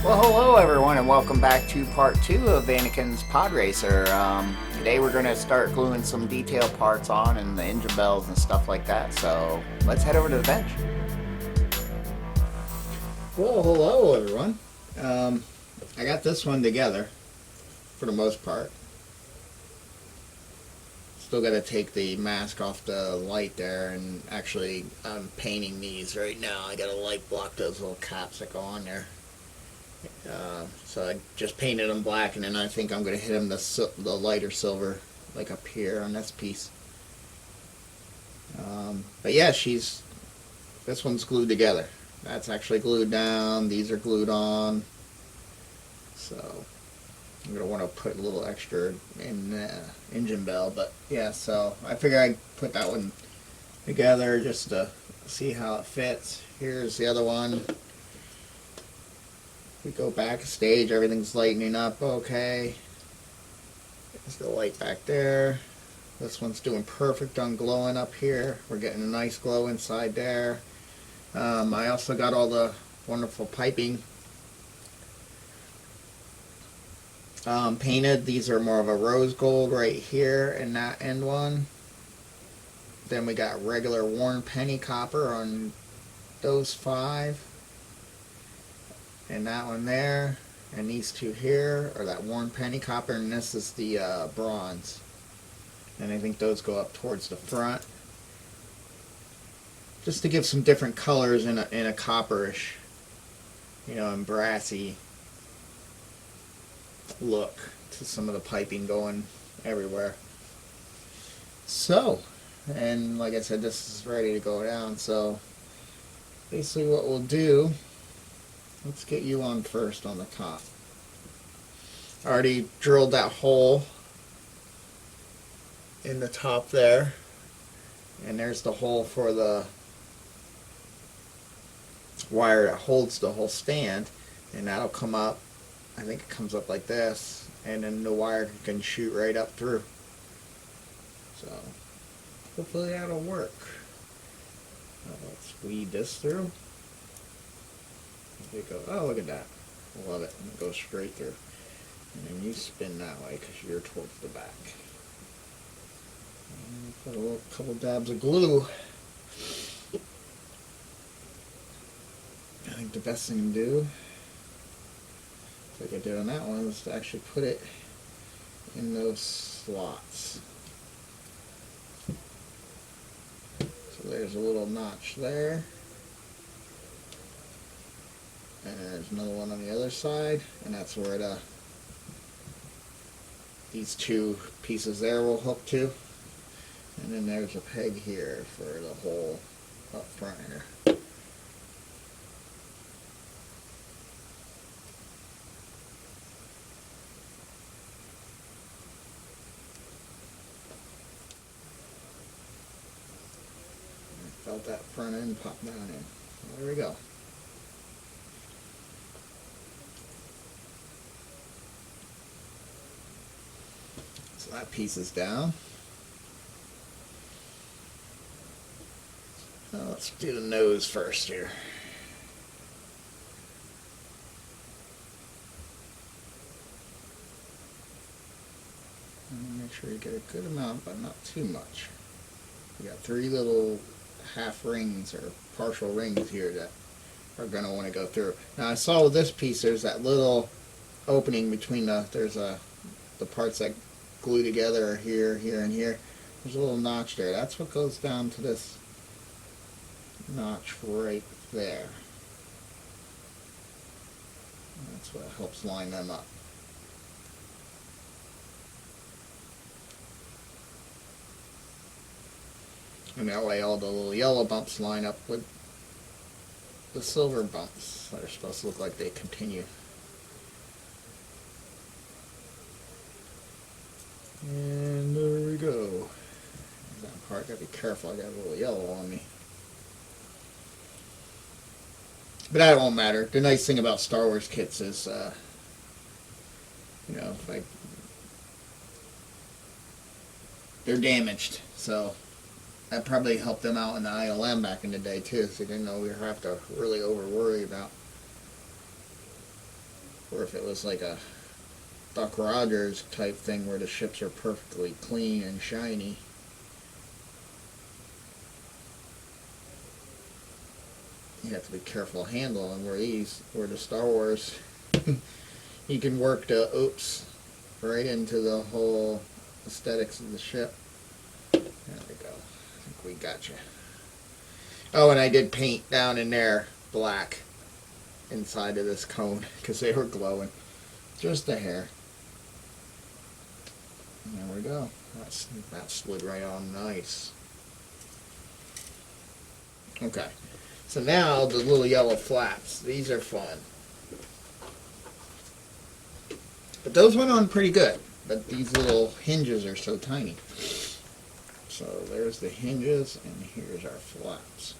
Well, hello everyone, and welcome back to part 2 of Anakin'S Podracer. Today we're going to start gluing some detail parts on and the engine bells and stuff like that, so let's head over to the bench. Well, hello everyone. I got this one together, for the most part. Still got to take the mask off the light there, and actually I'm painting these right now. I got to light block those little caps that go on there. So I just painted them black, and then I think I'm going to hit them the lighter silver, like up here on this piece. But yeah, this one's glued together. That's actually glued down. These are glued on. So I'm going to want to put a little extra in the engine bell. But yeah, so I figure I'd put that one together just to see how it fits. Here's the other one. We go back a stage, everything's lightening up okay. There's the light back there. This one's doing perfect on glowing up here. We're getting a nice glow inside there. I also got all the wonderful piping painted. These are more of a rose gold right here in that end one. Then we got regular worn penny copper on those 5. And that one there, and these 2 here are that worn penny copper, and this is the bronze. And I think those go up towards the front, just to give some different colors in a copperish, and brassy look to some of the piping going everywhere. So, and like I said, this is ready to go down. So basically, what we'll do. Let's get you on first on the top. I already drilled that hole in the top there. And there's the hole for the wire that holds the whole stand. And that'll come up, I think it comes up like this. And then the wire can shoot right up through. So, hopefully that'll work. Let's weed this through. There you go. Oh, look at that. I love it. And it goes straight through. And then you spin that way because you're towards the back. And put a couple dabs of glue. I think the best thing to do, like I did on that one, is to actually put it in those slots. So there's a little notch there. And there's another one on the other side, and that's where these 2 pieces there will hook to. And then there's a peg here for the hole up front here. I felt that front end pop down in. So there we go. So that piece is down. Now let's do the nose first here. And make sure you get a good amount, but not too much. We got 3 little half rings or partial rings here that are going to want to go through. Now I saw with this piece there's that little opening between the parts that glue together are here, here, and here. There's a little notch there. That's what goes down to this notch right there. That's what helps line them up. And that way all the little yellow bumps line up with the silver bumps that are supposed to look like they continue. And there we go. That part, gotta be careful, I got a little yellow on me. But that won't matter. The nice thing about Star Wars kits is, like, they're damaged, so that probably helped them out in the ILM back in the day too, so they didn't know we have to really over worry about or if it was like a Buck Rogers type thing where the ships are perfectly clean and shiny. You have to be careful handling where the Star Wars, you can work the oops right into the whole aesthetics of the ship. There we go. I think we got you. Oh, and I did paint down in there black inside of this cone because they were glowing. Just a hair. And there we go. That slid right on nice. Okay. So now the little yellow flaps. These are fun. But those went on pretty good. But these little hinges are so tiny. So there's the hinges and here's our flaps.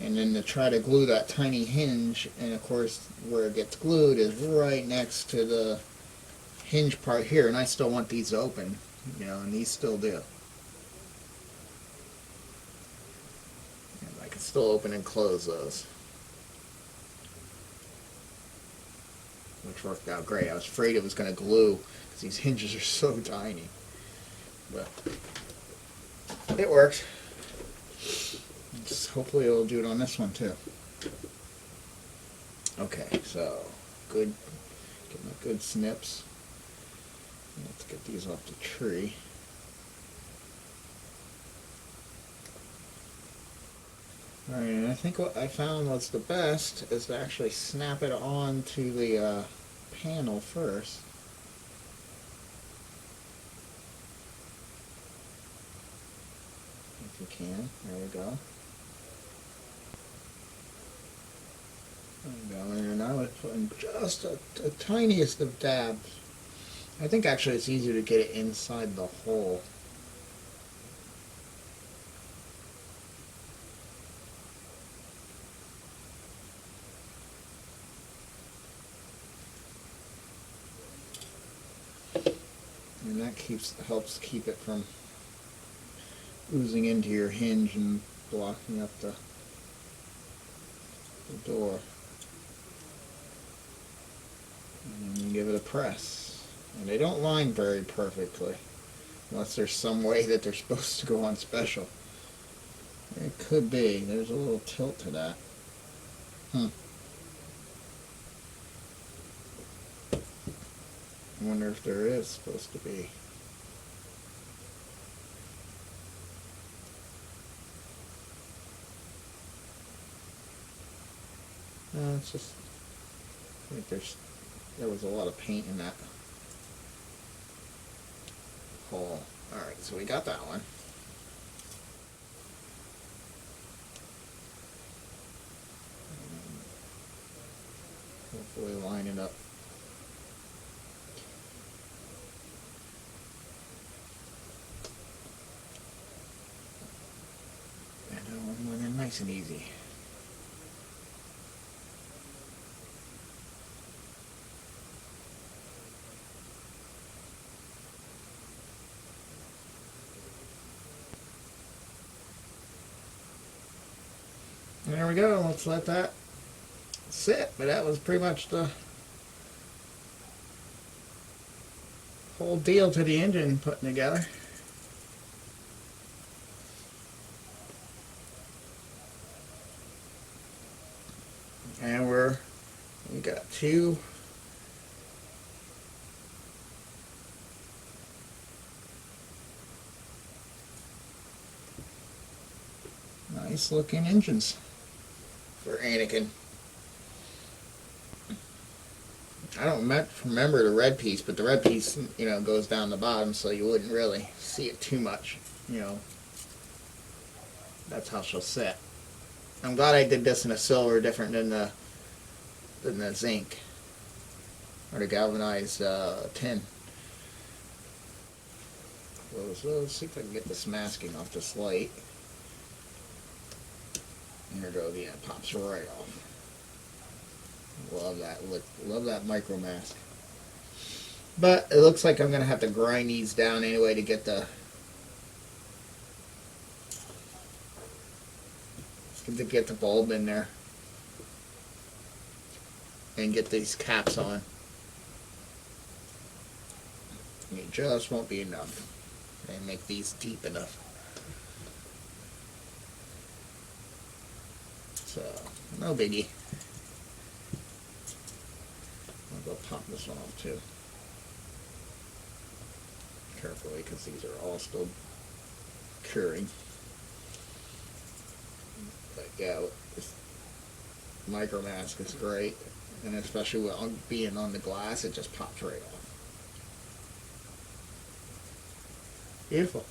And then to try to glue that tiny hinge, and of course where it gets glued is right next to the hinge part here, and I still want these open, you know, and these still do. And I can still open and close those, which worked out great. I was afraid it was going to glue because these hinges are so tiny, but it worked. Hopefully it'll do it on this one too. Okay, so good, get my good snips. Let's get these off the tree. Alright, and I think what I found was the best is to actually snap it onto the panel first. If you can. There we go. There we go. And now we're putting just the tiniest of dabs. I think actually it's easier to get it inside the hole. And that helps keep it from oozing into your hinge and blocking up the door. And then you give it a press. And they don't line very perfectly, unless there's some way that they're supposed to go on special. It could be. There's a little tilt to that. I wonder if there is supposed to be. No, it's just, I think there was a lot of paint in that hole. Alright, so we got that one. Hopefully line it up. And that one went in nice and easy. There we go. Let's let that sit. But that was pretty much the whole deal to the engine putting together. And we got two nice looking engines for Anakin. I don't remember the red piece, but the red piece, you know, goes down the bottom, so you wouldn't really see it too much, you know. That's how she'll sit. I'm glad I did this in a silver, different than the zinc or the galvanized tin. So let's see if I can get this masking off this light. There we go. Yeah, it pops right off. Love that look. Love that micro mask. But it looks like I'm gonna have to grind these down anyway to get the bulb in there. and get these caps on. It just won't be enough. And make these deep enough. So, no biggie. I'll go pop this one off too. Carefully, because these are all still curing. But yeah, this micro mask is great, and especially with being on the glass, it just pops right off. Beautiful.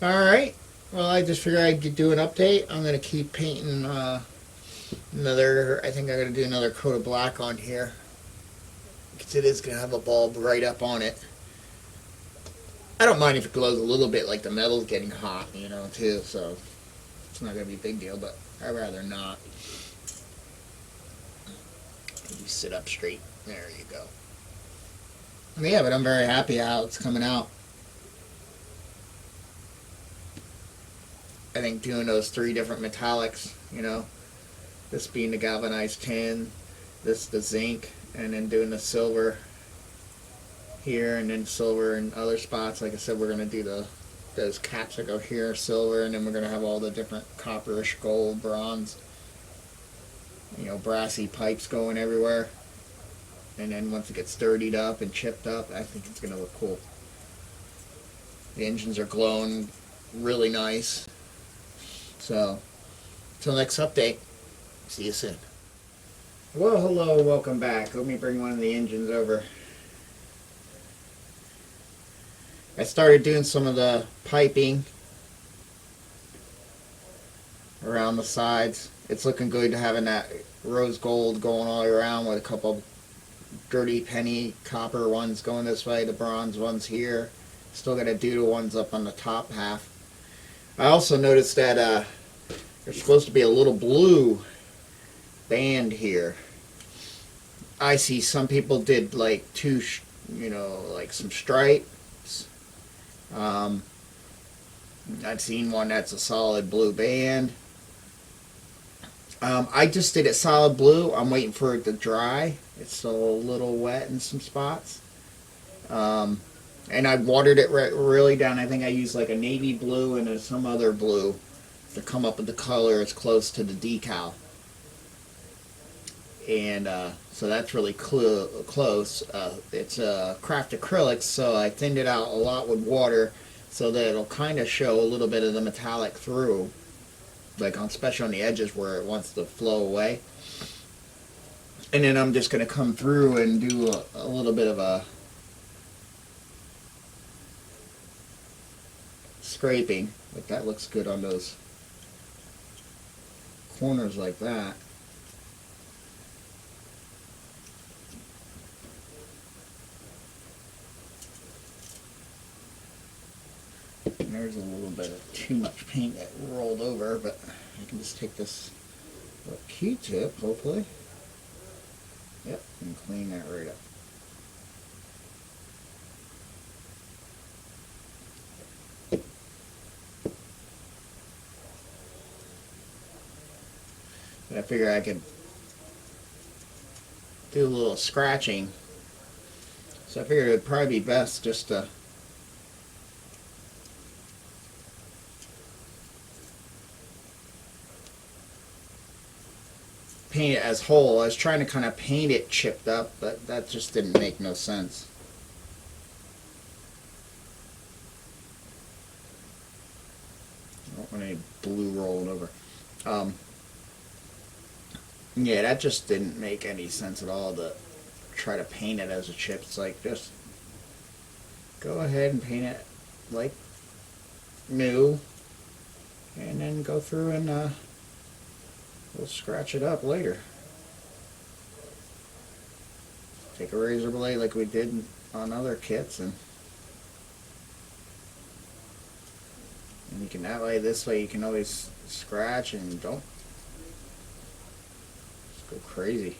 Alright, well, I just figured I'd do an update. I'm going to keep painting I think I'm going to do another coat of black on here, because it is going to have a bulb right up on it. I don't mind if it glows a little bit, like the metal's getting hot, you know, too, so it's not going to be a big deal, but I'd rather not. You sit up straight. There you go. Yeah, but I'm very happy how it's coming out. I think doing those 3 different metallics, you know, this being the galvanized tin, this the zinc, and then doing the silver here, and then silver in other spots. Like I said, we're going to do those caps that go here, silver, and then we're going to have all the different copperish, gold, bronze, you know, brassy pipes going everywhere. And then once it gets dirtied up and chipped up, I think it's going to look cool. The engines are glowing really nice. So, until next update, see you soon. Well, hello, welcome back. Let me bring one of the engines over. I started doing some of the piping around the sides. It's looking good, having that rose gold going all around with a couple dirty penny copper ones going this way, the bronze ones here. Still got to do the ones up on the top half. I also noticed that there's supposed to be a little blue band here. I see some people did like like some stripes. I've seen one that's a solid blue band. I just did it solid blue. I'm waiting for it to dry. It's still a little wet in some spots. And I watered it really down. I think I used like a navy blue and some other blue to come up with the color as close to the decal. And so that's really close. It's craft acrylics, so I thinned it out a lot with water so that it'll kind of show a little bit of the metallic through, like especially on the edges where it wants to flow away. And then I'm just going to come through and do a little bit of a scraping, but that looks good on those corners like that. And there's a little bit of too much paint that rolled over, but I can just take this little Q-tip, hopefully. Yep, and clean that right up. But I figure I could do a little scratching. So I figured it would probably be best just to paint it as whole. I was trying to kind of paint it chipped up, but that just didn't make no sense. I don't want any blue rolling over. Yeah, that just didn't make any sense at all to try to paint it as a chip. It's like, just go ahead and paint it like new, and then go through and we'll scratch it up later. Take a razor blade like we did on other kits, and you can, that way, this way you can always scratch and don't just go crazy.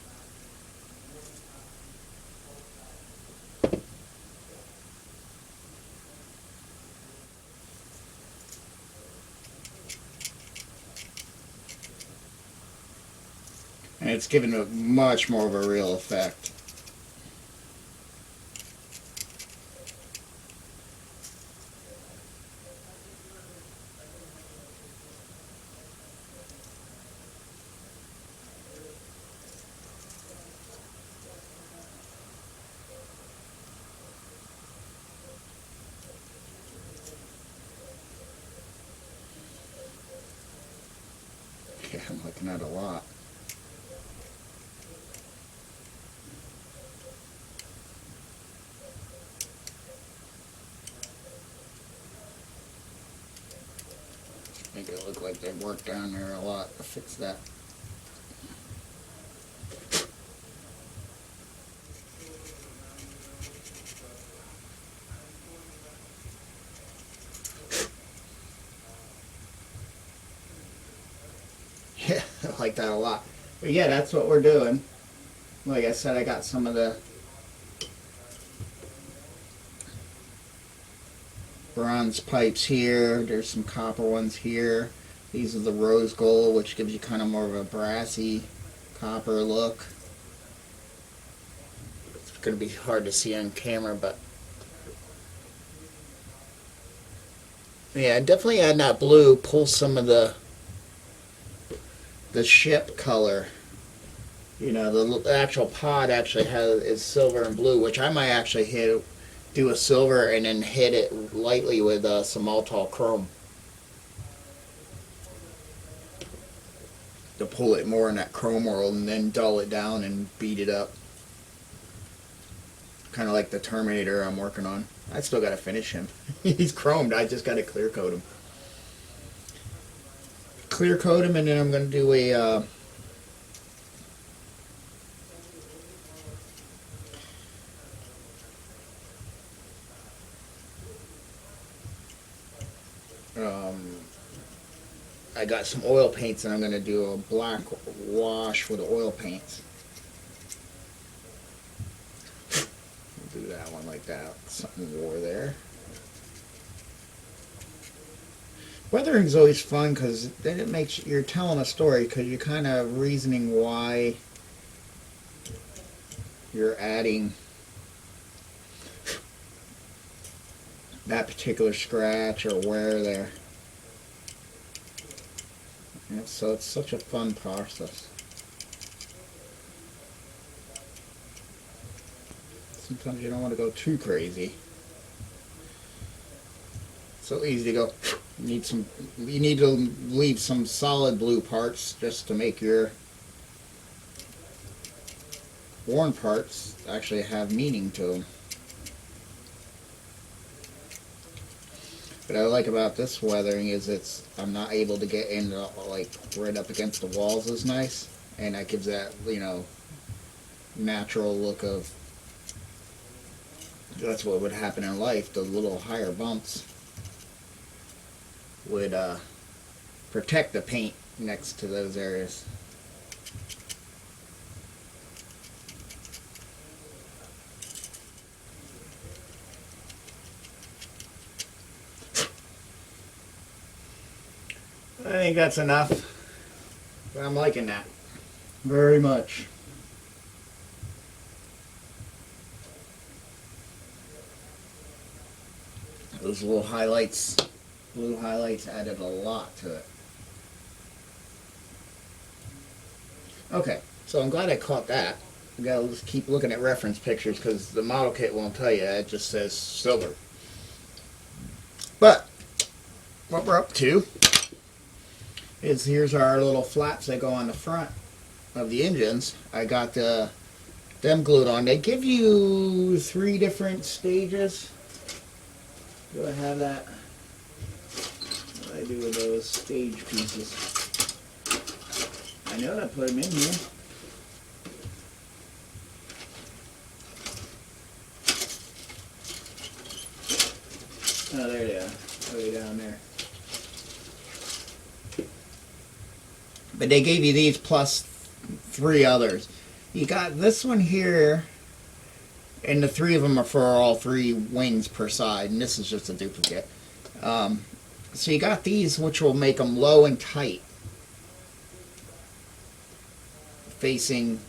And it's giving a much more of a real effect. Yeah, I'm looking at a lot. Make it look like they worked down there a lot to fix that. Yeah, I like that a lot. But yeah, that's what we're doing. Like I said, I got some of the bronze pipes here. There's some copper ones here. These are the rose gold, which gives you kind of more of a brassy copper look. It's going to be hard to see on camera, but yeah, definitely add that blue. Pull some of the ship color. You know, the actual pod actually is silver and blue, which I might actually do a silver and then hit it lightly with some Maltol chrome to pull it more in that chrome world, and then dull it down and beat it up. Kind of like the Terminator I'm working on. I still got to finish him. He's chromed. I just got to clear coat him. Clear coat him, and then I'm going to do a I got some oil paints, and I'm going to do a black wash with the oil paints. Do that one like that. Something more there. Weathering's always fun because then it makes you're telling a story, because you're kind of reasoning why you're adding that particular scratch or where there. Yeah, so it's such a fun process. Sometimes you don't want to go too crazy. It's so easy to go. You need to leave some solid blue parts just to make your worn parts actually have meaning to them. What I like about this weathering is I'm not able to get in like right up against the walls as nice, and that gives that, you know, natural look of, that's what would happen in life. The little higher bumps would protect the paint next to those areas. I think that's enough. But I'm liking that very much. Those little highlights, blue highlights, added a lot to it. Okay, so I'm glad I caught that. I gotta just keep looking at reference pictures because the model kit won't tell you. It just says silver. But what we're up to is, here's our little flaps that go on the front of the engines. I got them glued on. They give you 3 different stages. Do I have that? What do I do with those stage pieces? I know I put them in here. Oh, there they are. Way down there. But they gave you these plus 3 others. You got this one here, and the 3 of them are for all 3 wings per side, and this is just a duplicate. So you got these, which will make them low and tight facing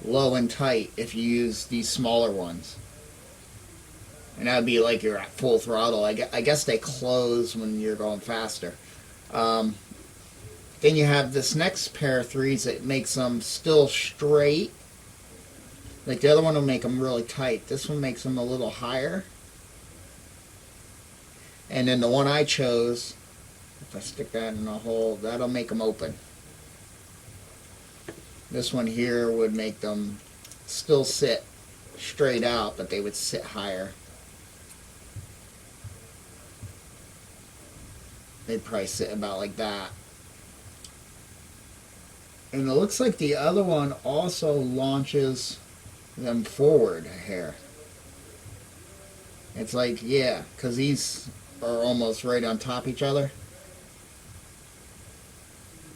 low and tight if you use these smaller ones. And that would be like you're at full throttle. I guess they close when you're going faster. Then you have this next pair of threes that makes them still straight. Like the other one will make them really tight. This one makes them a little higher. And then the one I chose, if I stick that in a hole, that'll make them open. This one here would make them still sit straight out, but they would sit higher. They'd probably sit about like that. And it looks like the other one also launches them forward a hair. It's like, yeah, because these are almost right on top of each other.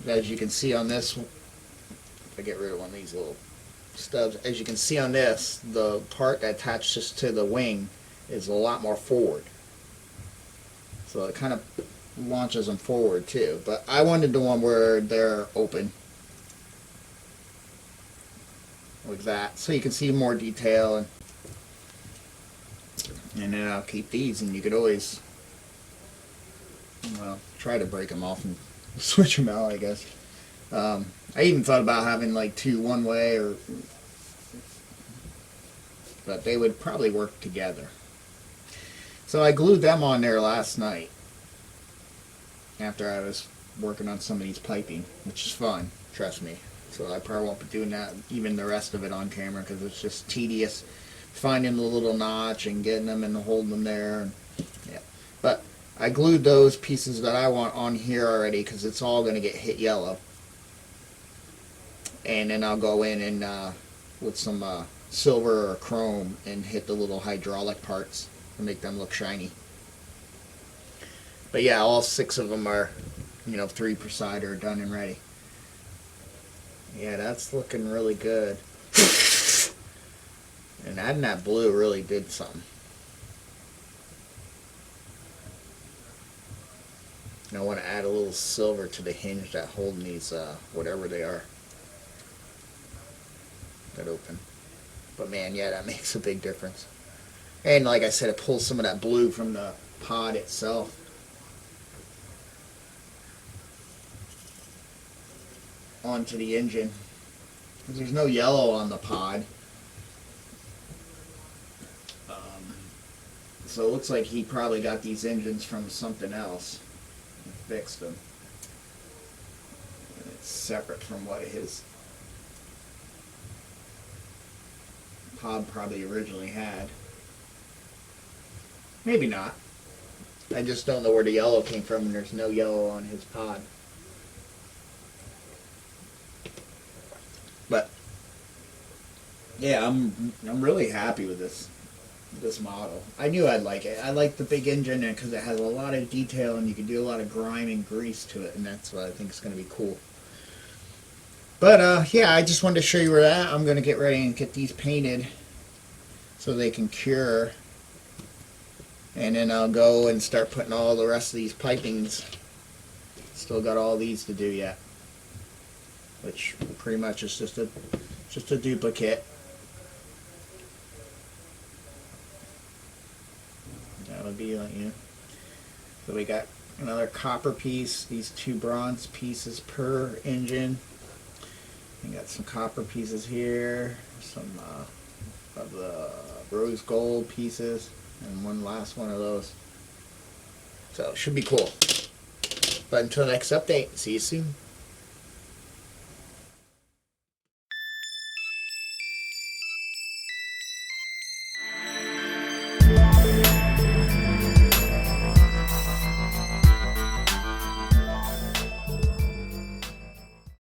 As you can see on this, if I get rid of one of these little stubs, as you can see on this, the part that attaches to the wing is a lot more forward. So it kind of launches them forward too. But I wanted the one where they're open. Like that. So you can see more detail. And then I'll keep these, and you could always, well, try to break them off and switch them out, I guess. I even thought about having like two one way, but they would probably work together. So I glued them on there last night after I was working on some of these piping, which is fun, trust me. So I probably won't be doing that, even the rest of it on camera, because it's just tedious finding the little notch and getting them and holding them there. And, yeah. But I glued those pieces that I want on here already because it's all going to get hit yellow. And then I'll go in and with some silver or chrome and hit the little hydraulic parts to make them look shiny. But yeah, all 6 of them are, 3 per side are done and ready. Yeah, that's looking really good. And adding that blue really did something. And I want to add a little silver to the hinge that holding these, whatever they are, that open. But man, yeah, that makes a big difference. And like I said, it pulls some of that blue from the pod itself. Onto the engine. Because there's no yellow on the pod. So it looks like he probably got these engines from something else and fixed them. And it's separate from what his pod probably originally had. Maybe not. I just don't know where the yellow came from, and there's no yellow on his pod. But yeah, I'm really happy with this model. I knew I'd like it. I like the big engine because it has a lot of detail and you can do a lot of grime and grease to it, and that's what I think is going to be cool. But yeah, I just wanted to show you where that. I'm going to get ready and get these painted so they can cure, and then I'll go and start putting all the rest of these pipings. Still got all these to do yet, which pretty much is just a duplicate. That would be like, so we got another copper piece, these 2 bronze pieces per engine. We got some copper pieces here, some of the rose gold pieces, and one last one of those. So it should be cool. But until next update, see you soon.